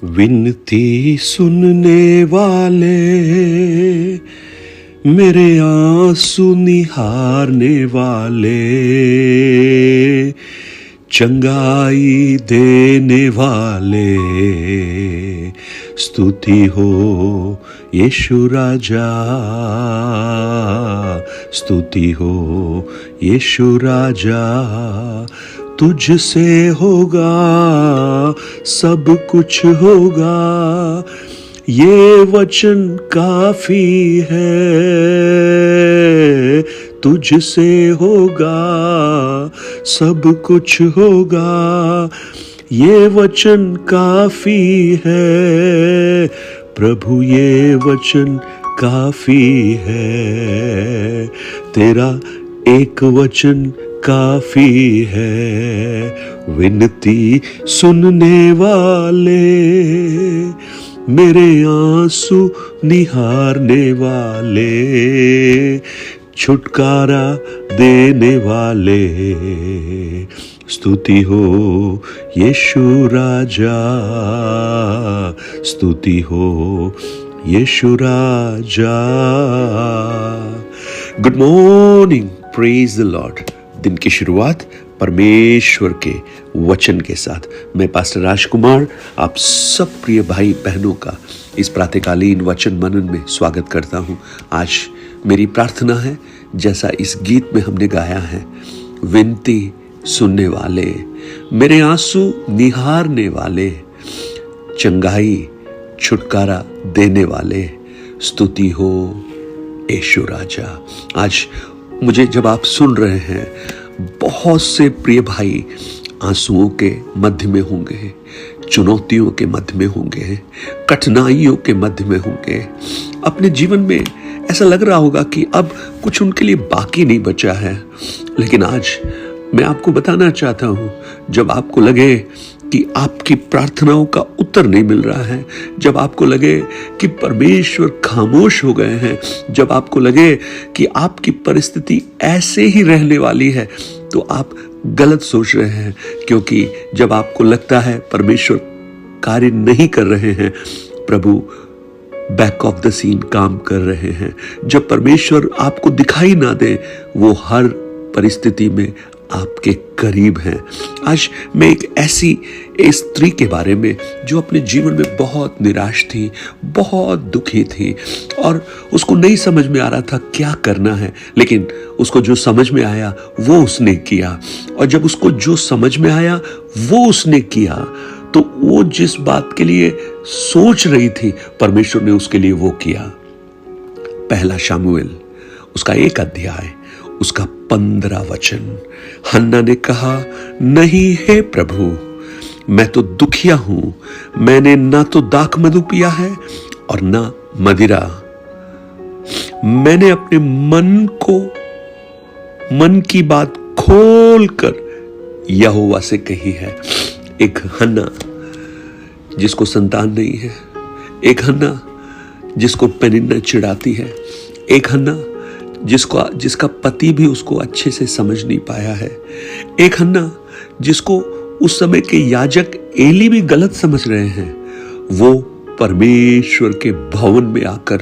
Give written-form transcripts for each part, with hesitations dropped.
विनती सुनने वाले, मेरे आंसू निहारने वाले, चंगाई देने वाले, स्तुति हो यीशु राजा, स्तुति हो यीशु राजा। तुझसे होगा सब कुछ होगा, ये वचन काफी है। तुझसे होगा सब कुछ होगा, ये वचन काफी है। प्रभु ये वचन काफी है, तेरा एक वचन काफी है। विनती सुनने वाले, मेरे आंसू निहारने वाले, छुटकारा देने वाले, स्तुति हो यीशु राजा, स्तुति हो यीशु राजा। Good morning, praise the Lord. दिन की शुरुआत परमेश्वर के वचन के साथ मैं पास्टर राजकुमार आप सब प्रिय भाई बहनों का इस प्रातःकालीन वचन मनन में स्वागत करता हूं। आज मेरी प्रार्थना है, जैसा इस गीत में हमने गाया है, विनती सुनने वाले, मेरे आंसू निहारने वाले, चंगाई छुटकारा देने वाले, स्तुति हो यीशु राजा। आज मुझे जब आप सुन रहे हैं, बहुत से प्रिय भाई आंसुओं के मध्य में होंगे, चुनौतियों के मध्य में होंगे, कठिनाइयों के मध्य में होंगे। अपने जीवन में ऐसा लग रहा होगा कि अब कुछ उनके लिए बाकी नहीं बचा है। लेकिन आज मैं आपको बताना चाहता हूं, जब आपको लगे कि आपकी प्रार्थनाओं का उत्तर नहीं मिल रहा है, जब आपको लगे कि परमेश्वर खामोश हो गए हैं, जब आपको लगे कि आपकी परिस्थिति ऐसे ही रहने वाली है, तो आप गलत सोच रहे हैं। क्योंकि जब आपको लगता है परमेश्वर कार्य नहीं कर रहे हैं, प्रभु बैक ऑफ द सीन काम कर रहे हैं, जब परमेश्वर आपको दिखाई ना दे, वो हर परिस्थिति में आपके करीब हैं। आज मैं एक ऐसी स्त्री के बारे में जो अपने जीवन में बहुत निराश थी, बहुत दुखी थी और उसको नहीं समझ में आ रहा था क्या करना है, लेकिन उसको जो समझ में आया वो उसने किया। और जब उसको जो समझ में आया वो उसने किया, तो वो जिस बात के लिए सोच रही थी, परमेश्वर ने उसके लिए वो किया। पहला शमूएल उसका 1 अध्याय उसका 15 वचन। हन्ना ने कहा, नहीं हे प्रभु, मैं तो दुखिया हूं, मैंने ना तो दाख मधु पिया है और ना मदिरा। मैंने अपने मन की बात खोल कर यहोवा से कही है। एक हन्ना जिसको संतान नहीं है, एक हन्ना जिसको पेनिन्ना चिढ़ाती है, एक हन्ना जिसका पति भी उसको अच्छे से समझ नहीं पाया है, एक हन्ना जिसको उस समय के याजक एली भी गलत समझ रहे हैं, वो परमेश्वर के भवन में आकर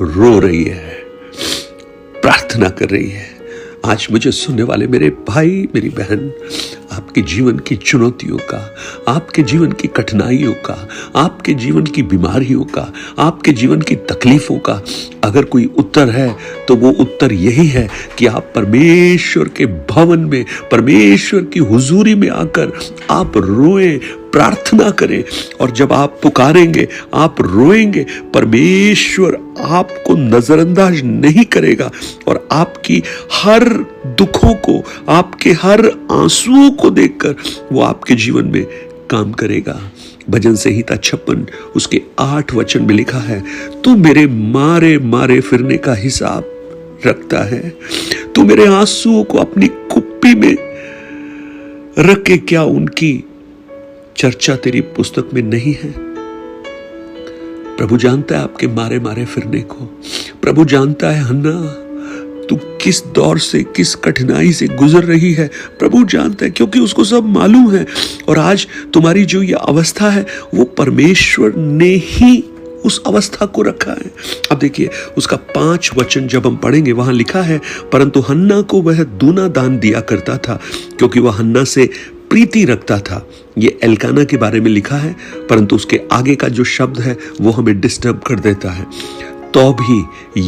रो रही है, प्रार्थना कर रही है। आज मुझे सुनने वाले मेरे भाई मेरी बहन, आपके जीवन की चुनौतियों का, आपके जीवन की कठिनाइयों का, आपके जीवन की बीमारियों का, आपके जीवन की तकलीफों का अगर कोई उत्तर है, तो वो उत्तर यही है कि आप परमेश्वर के भवन में, परमेश्वर की हुजूरी में आकर आप रोएं, प्रार्थना करें। और जब आप पुकारेंगे, आप रोएंगे, परमेश्वर आपको नजरअंदाज नहीं करेगा और आपकी हर दुखों को, आपके हर आंसुओं को देखकर वो आपके जीवन में काम करेगा। भजन संहिता 56 उसके 8 वचन में लिखा है, तू मेरे मारे मारे फिरने का हिसाब रखता है, तू मेरे आंसुओं को अपनी कुप्पी में रख के क्या उनकी चर्चा तेरी पुस्तक में नहीं है? प्रभु जानता है आपके मारे मारे फिरने को। प्रभु जानता है, हन्ना तू किस दौर से, किस कठिनाई से गुजर रही है, प्रभु जानता है, क्योंकि उसको सब मालूम है। और आज तुम्हारी जो ये अवस्था है वो परमेश्वर ने ही उस अवस्था को रखा है। अब देखिए उसका 5 वचन जब हम पढ़ेंगे, वहां लिखा है, परंतु हन्ना को वह दूना दान दिया करता था क्योंकि वह हन्ना से प्रीति रखता था। ये एल्काना के बारे में लिखा है, परंतु उसके आगे का जो शब्द है वो हमें डिस्टर्ब कर देता है। तो भी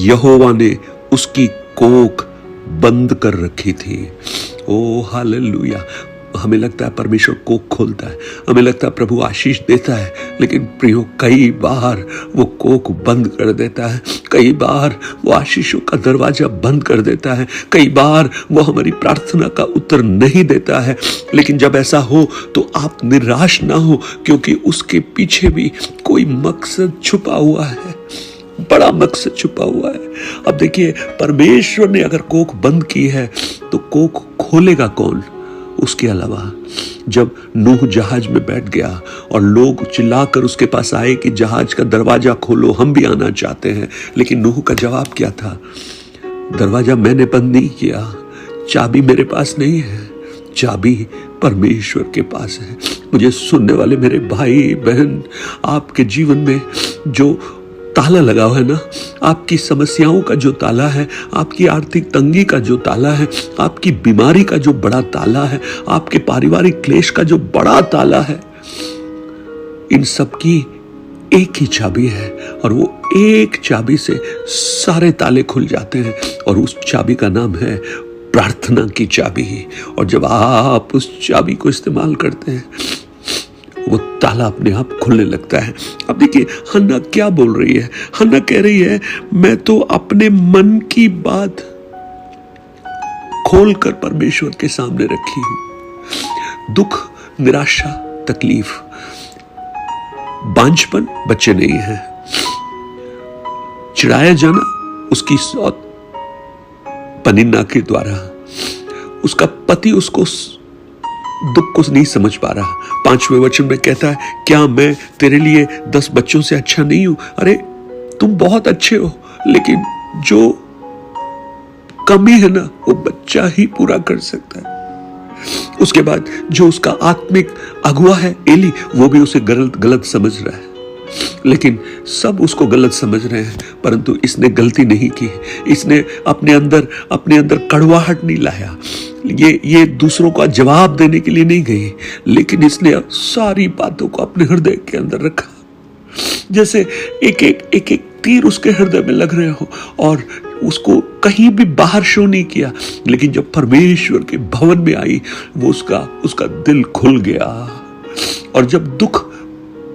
यहोवा ने उसकी कोख बंद कर रखी थी। ओ हालेलुया। हमें लगता है परमेश्वर कोख खोलता है, हमें लगता है प्रभु आशीष देता है, लेकिन प्रियो कई बार वो कोख बंद कर देता है, कई बार वो आशीषों का दरवाजा बंद कर देता है, कई बार वो हमारी प्रार्थना का उत्तर नहीं देता है। लेकिन जब ऐसा हो तो आप निराश ना हो, क्योंकि उसके पीछे भी कोई मकसद छुपा हुआ है, बड़ा मकसद छुपा हुआ है। अब देखिए परमेश्वर ने अगर कोख बंद की है तो कोख खोलेगा कौन उसके अलावा। जब नूह जहाज में बैठ गया और लोग चिल्लाकर उसके पास आए कि जहाज का दरवाजा खोलो, हम भी आना चाहते हैं, लेकिन नूह का जवाब क्या था? दरवाजा मैंने बंद नहीं किया, चाबी मेरे पास नहीं है, चाबी परमेश्वर के पास है। मुझे सुनने वाले मेरे भाई बहन, आपके जीवन में जो ताला लगा हुआ है ना, आपकी समस्याओं का जो ताला है, आपकी आर्थिक तंगी का जो ताला है, आपकी बीमारी का जो बड़ा ताला है, आपके पारिवारिक क्लेश का जो बड़ा ताला है, इन सब की एक ही चाबी है और वो एक चाबी से सारे ताले खुल जाते हैं और उस चाबी का नाम है प्रार्थना की चाबी। और जब आप उस चाबी को इस्तेमाल करते हैं वो ताला अपने आप खुलने लगता है। अब देखिए हन्ना क्या बोल रही है? हन्ना कह रही है, मैं तो अपने मन की बात खोलकर परमेश्वर के सामने रखी हूं। दुख, निराशा, तकलीफ, बांझपन, बच्चे नहीं है, चिढ़ाया जाना उसकी सौत पनिन्ना के द्वारा, उसका पति उसको दुख को नहीं समझ पा रहा। 5वें वचन में कहता है, क्या मैं तेरे लिए 10 बच्चों से अच्छा नहीं हूं? अरे तुम बहुत अच्छे हो, लेकिन जो कमी है ना वो बच्चा ही पूरा कर सकता है। उसके बाद जो उसका आत्मिक अगुआ है एली, वो भी उसे गलत समझ रहा है, लेकिन सब उसको गलत समझ रहे हैं, परंतु इसने गलती नहीं की। इसने अपने अंदर कड़वाहट नहीं लाया, ये दूसरों का जवाब देने के लिए नहीं गई, लेकिन इसने सारी बातों को अपने हृदय के अंदर रखा, जैसे एक एक तीर उसके हृदय में लग रहे हो, और उसको कहीं भी बाहर शो नहीं किया। लेकिन जब परमेश्वर के भवन में आई, वो उसका दिल खुल गया। और जब दुख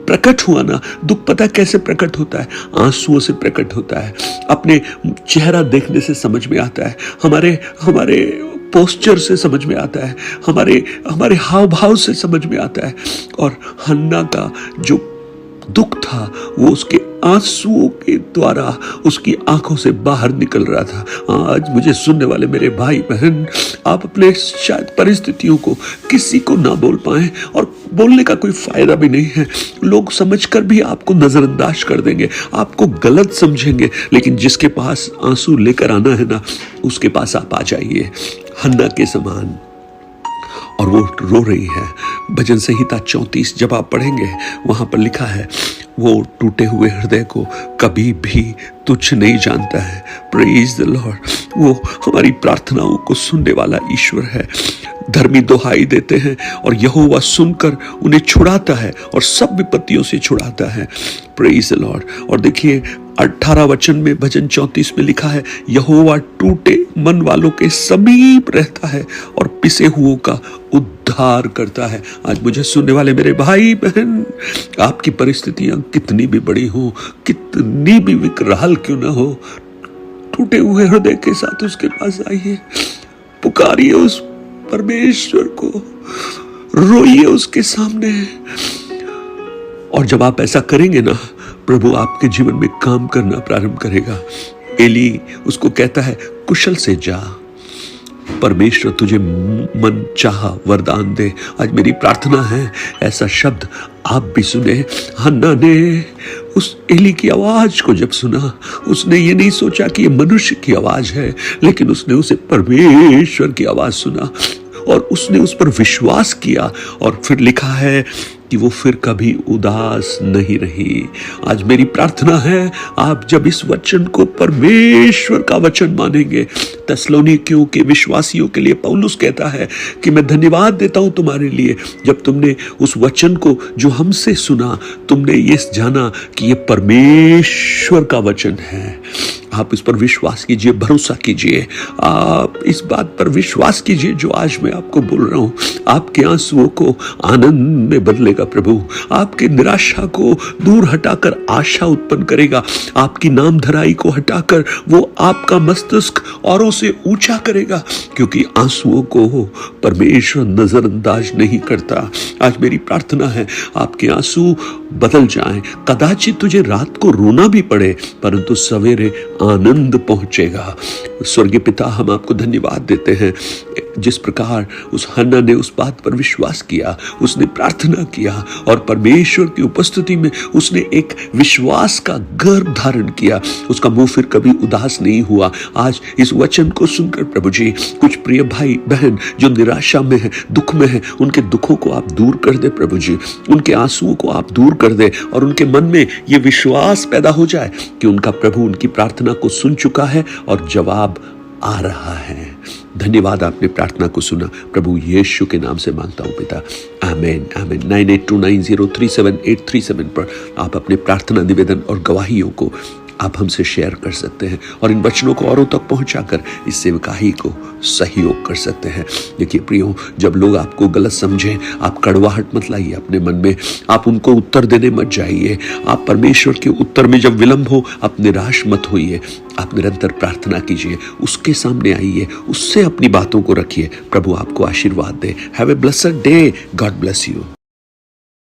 प्रकट हुआ ना, दुख पता कैसे प्रकट होता है? आंसुओं से प्रकट होता है, अपने चेहरा देखने से समझ में आता है, हमारे पोस्चर से समझ में आता है, हमारे हाव भाव से समझ में आता है। और हन्ना का जो दुख था वो उसके आंसुओं के द्वारा उसकी आंखों से बाहर निकल रहा था। आज मुझे सुनने वाले मेरे भाई बहन, आप अपने शायद परिस्थितियों को किसी को ना बोल पाए, और बोलने का कोई फायदा भी नहीं है। लोग समझकर भी आपको नजरअंदाज कर देंगे, आपको गलत समझेंगे, लेकिन जिसके पास आंसू लेकर आना है ना, उसके पास आप आ जाइए हन्ना के समान। और वो रो रही है। भजन संहिता 34 जब आप पढ़ेंगे, वहां पर लिखा है, वो टूटे हुए हृदय को कभी भी तुच्छ नहीं जानता है। Praise the Lord. वो हमारी प्रार्थनाओं को सुनने वाला ईश्वर है। धर्मी दोहाई देते हैं और यहोवा सुनकर उन्हें छुड़ाता है और सब विपत्तियों से छुड़ाता है। Praise the Lord. और देखिए 18 वचन में भजन 34 में लिखा है, यहोवा टूटे मन वालों के समीप रहता है और पिसे हुओं का उद्धार करता है। आज मुझे सुनने वाले मेरे भाई बहन, आपकी परिस्थितियां कितनी भी बड़ी हो, कितनी भी विकराल क्यों ना हो, टूटे हुए हृदय के साथ उसके पास आइए, पुकारिए उस परमेश्वर को, रोइए उसके सामने। और जब आप ऐसा करेंगे ना, प्रभु आपके जीवन में काम करना प्रारंभ करेगा। एली उसको कहता है, कुशल से जा, परमेश्वर तुझे मन चाहा वरदान दे। आज मेरी प्रार्थना है ऐसा शब्द आप भी सुने। हन्ना ने उस एली की आवाज को जब सुना, उसने ये नहीं सोचा कि ये मनुष्य की आवाज है, लेकिन उसने उसे परमेश्वर की आवाज सुना और उसने उस पर विश्वास किया। और फिर लिखा है कि वो फिर कभी उदास नहीं रही। आज मेरी प्रार्थना है आप जब इस वचन को परमेश्वर का वचन मानेंगे, थिस्सलुनीकियों के विश्वासियों के लिए पौलुस कहता है कि मैं धन्यवाद देता हूं तुम्हारे लिए, जब तुमने उस वचन को जो हमसे सुना, तुमने ये जाना कि ये परमेश्वर का वचन है। आप इस पर विश्वास कीजिए, भरोसा कीजिए, आप इस बात पर विश्वास कीजिए जो आज मैं आपको बोल रहा हूं। आपके आंसुओं को आनंद में बदलेगा प्रभु, आपके निराशा को दूर हटाकर आशा उत्पन्न करेगा, आपकी नामधराई को हटाकर वो आपका मस्तिष्क औरों से ऊंचा करेगा, क्योंकि आंसुओं को परमेश्वर नजरअंदाज नहीं करता। आज मेरी प्रार्थना है आपके आंसू बदल जाएं। कदाचित तुझे रात को रोना भी पड़े, परंतु सवेरे आनंद पहुंचेगा। स्वर्गीय पिता, हम आपको धन्यवाद देते हैं जिस प्रकार उस हन्ना ने उस बात पर विश्वास किया, उसने प्रार्थना किया और परमेश्वर की उपस्थिति में उसने एक विश्वास का गर्भ धारण किया, उसका मुंह फिर कभी उदास नहीं हुआ। आज इस वचन को सुनकर प्रभु जी, कुछ प्रिय भाई बहन जो निराशा में है, दुख में है, उनके दुखों को आप दूर कर दे प्रभु जी, उनके आंसुओं को आप दूर कर दे और उनके मन में ये विश्वास पैदा हो जाए कि उनका प्रभु उनकी प्रार्थना को सुन चुका है और जवाब आ रहा है। धन्यवाद, आपने प्रार्थना को सुना। प्रभु यीशु के नाम से मांगता हूं पिता, आमीन आमीन। 9829037837 पर आप अपने प्रार्थना निवेदन और गवाहियों को आप हमसे शेयर कर सकते हैं और इन वचनों को औरों तक पहुंचाकर इस सेवकाई को सहयोग कर सकते हैं। देखिए प्रियो, जब लोग आपको गलत समझें, आप कड़वाहट मत लाइए अपने मन में, आप उनको उत्तर देने मत जाइए। आप परमेश्वर के उत्तर में जब विलंब हो, आप निराश मत होइए, आप निरंतर प्रार्थना कीजिए, उसके सामने आइए, उससे अपनी बातों को रखिए। प्रभु आपको आशीर्वाद दे। Have a blessed day. God bless you.